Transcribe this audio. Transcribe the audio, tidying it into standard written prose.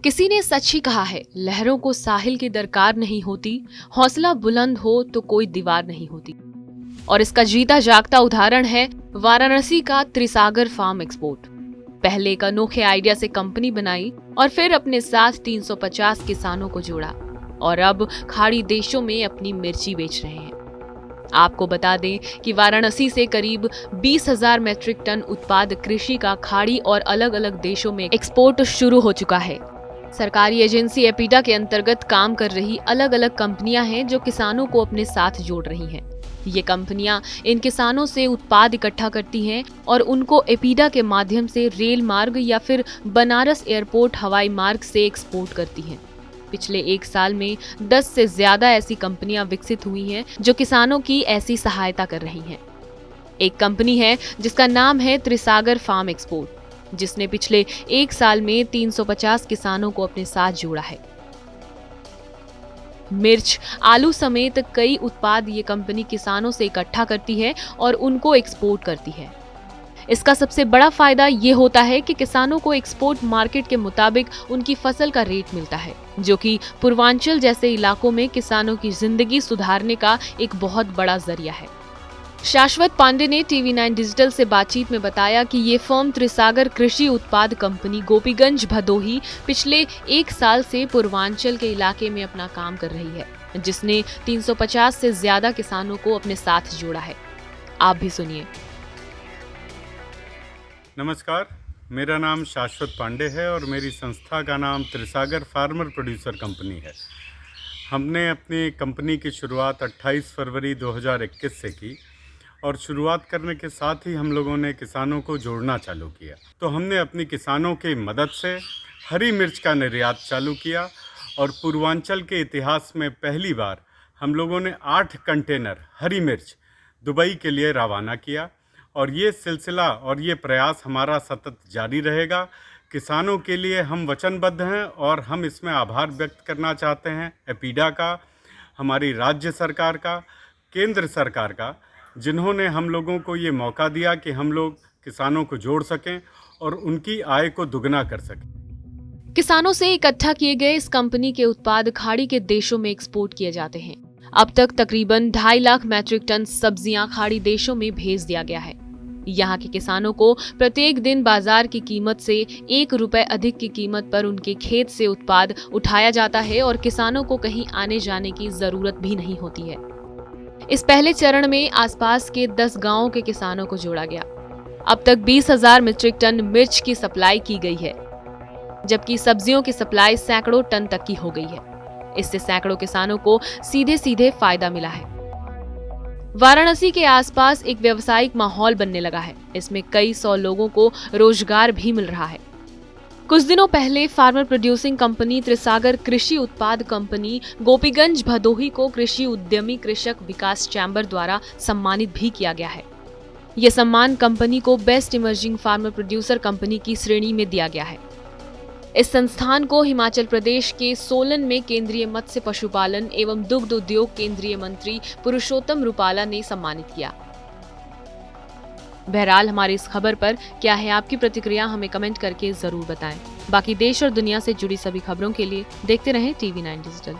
किसी ने सच ही कहा है, लहरों को साहिल की दरकार नहीं होती, हौसला बुलंद हो तो कोई दीवार नहीं होती। और इसका जीता जागता उदाहरण है वाराणसी का त्रिसागर फार्म एक्सपोर्ट। पहले एक अनोखे आइडिया से कंपनी बनाई और फिर अपने साथ 350 किसानों को जोड़ा और अब खाड़ी देशों में अपनी मिर्ची बेच रहे हैं। आपको बता दें कि वाराणसी से करीब 20,000 मैट्रिक टन उत्पाद कृषि का खाड़ी और अलग अलग देशों में एक्सपोर्ट शुरू हो चुका है। सरकारी एजेंसी एपीडा के अंतर्गत काम कर रही अलग अलग कंपनियां हैं जो किसानों को अपने साथ जोड़ रही हैं। ये कंपनियां इन किसानों से उत्पाद इकट्ठा करती हैं और उनको एपीडा के माध्यम से रेल मार्ग या फिर बनारस एयरपोर्ट हवाई मार्ग से एक्सपोर्ट करती हैं। पिछले एक साल में 10 से ज्यादा ऐसी कंपनियां विकसित हुई हैं जो किसानों की ऐसी सहायता कर रही हैं। एक कंपनी है जिसका नाम है त्रिसागर फार्म एक्सपोर्ट, जिसने पिछले एक साल में 350 किसानों को अपने साथ जोड़ा है। मिर्च, आलू समेत कई उत्पाद ये कंपनी किसानों से इकट्ठा करती है और उनको एक्सपोर्ट करती है। इसका सबसे बड़ा फायदा ये होता है कि किसानों को एक्सपोर्ट मार्केट के मुताबिक उनकी फसल का रेट मिलता है, जो कि पूर्वांचल जैसे इलाकों में किसानों की जिंदगी सुधारने का एक बहुत बड़ा जरिया है। शाश्वत पांडे ने TV9 डिजिटल से बातचीत में बताया कि ये फर्म त्रिसागर कृषि उत्पाद कंपनी गोपीगंज भदोही पिछले एक साल से पूर्वांचल के इलाके में अपना काम कर रही है, जिसने 350 से ज्यादा किसानों को अपने साथ जोड़ा है। आप भी सुनिए। नमस्कार, मेरा नाम शाश्वत पांडे है और मेरी संस्था का नाम त्रिसागर फार्मर प्रोड्यूसर कंपनी है। हमने अपनी कंपनी की शुरुआत 28 फरवरी 2021 से की और शुरुआत करने के साथ ही हम लोगों ने किसानों को जोड़ना चालू किया। तो हमने अपनी किसानों की मदद से हरी मिर्च का निर्यात चालू किया और पूर्वांचल के इतिहास में पहली बार हम लोगों ने 8 कंटेनर हरी मिर्च दुबई के लिए रवाना किया और ये सिलसिला और ये प्रयास हमारा सतत जारी रहेगा। किसानों के लिए हम वचनबद्ध हैं और हम इसमें आभार व्यक्त करना चाहते हैं एपीडा का, हमारी राज्य सरकार का, केंद्र सरकार का, जिन्होंने हम लोगों को ये मौका दिया कि हम लोग किसानों को जोड़ सकें और उनकी आय को दुगना कर सकें। किसानों से इकट्ठा किए गए इस कंपनी के उत्पाद खाड़ी के देशों में एक्सपोर्ट किए जाते हैं। अब तक तकरीबन 2.5 लाख मैट्रिक टन सब्जियां खाड़ी देशों में भेज दिया गया है। यहाँ के किसानों को प्रत्येक दिन बाजार की कीमत से 1 रुपए अधिक की कीमत पर उनके खेत से उत्पाद उठाया जाता है और किसानों को कहीं आने जाने की जरूरत भी नहीं होती है। इस पहले चरण में आसपास के 10 गांवों के किसानों को जोड़ा गया। अब तक 20,000 मीट्रिक टन मिर्च की सप्लाई की गई है, जबकि सब्जियों की सप्लाई सैकड़ों टन तक की हो गई है। इससे सैकड़ों किसानों को सीधे सीधे फायदा मिला है। वाराणसी के आसपास एक व्यावसायिक माहौल बनने लगा है। इसमें कई 100 लोगों को रोजगार भी मिल रहा है। कुछ दिनों पहले फार्मर प्रोड्यूसिंग कंपनी त्रिसागर कृषि उत्पाद कंपनी गोपीगंज भदोही को कृषि उद्यमी कृषक विकास चैम्बर द्वारा सम्मानित भी किया गया है। यह सम्मान कंपनी को best emerging farmer producer company की श्रेणी में दिया गया है। इस संस्थान को हिमाचल प्रदेश के सोलन में केंद्रीय मत्स्य पशुपालन एवं दुग्ध उद्योग केंद्रीय मंत्री पुरुषोत्तम रूपाला ने सम्मानित किया। बहरहाल हमारी इस खबर पर क्या है आपकी प्रतिक्रिया, हमें कमेंट करके जरूर बताएं। बाकी देश और दुनिया से जुड़ी सभी खबरों के लिए देखते रहें TV9 डिजिटल।